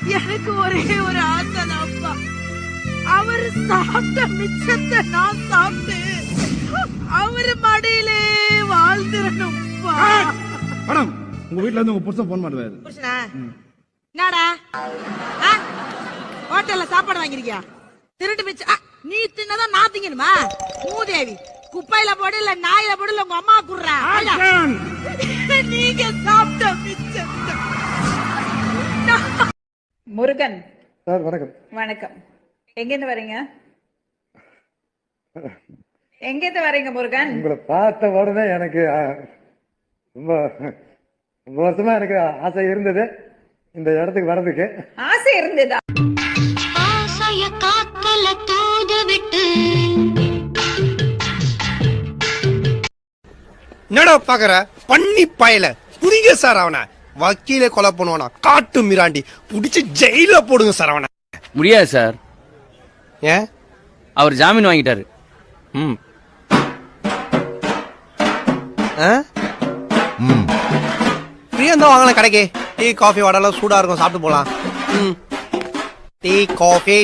எனக்கு ஒரே ஒரு ஆசை அப்பா, அவர் சாப்பிட்ட மிச்சத்தை நான் சாப்பிட்டு அவரு மடியிலே வாழ்ந்துடணும்ப்பா. மேடம், உங்க வீட்ல இருந்து உங்க புருஷன் போன் பண்ணுவாரு. புருஷனா? என்னடா ஹோட்டல்ல சாப்பாடு வாங்கிருக்கியா? திருட்டு மிச்சம் நீ தின்னதான் நான் திங்கணுமா? மூதேவி, குப்பையில போடு இல்ல நாயில போடு இல்ல உங்க அம்மா குடுறா. நீங்க சாப்பிட்ட மிச்சம். முருகன் சார் வணக்கம். வணக்கம். எங்கேருந்து வரீங்க? எங்கேருந்து வரீங்க முருகன்? உங்களை பார்த்த உடனே எனக்கு ரொம்ப ரொம்ப வருஷமா எனக்கு ஆசை இருந்தது இந்த இடத்துக்கு வர்றதுக்கு. ஆசை இருந்ததா? ஆசைய காத்தல தூது விட்டு என்னடா பாக்குற பண்ணி பாயல புரியுங்க சார். அவனை வக்கீலே கொலை பண்ணுவானா, காட்டு மிராண்டி புடிச்சு ஜெயில போடுங்க சார் அவனை. முடியாது சார். ஏன்? அவர் ஜாமீன் வாங்கிட்டாரு. ஃப்ரீயா இருந்தா வாங்கலாம் கடைக்கு. டீ காஃபி வடலாம் சூடா இருக்கும், சாப்பிட்டு போலாம். Tea coffee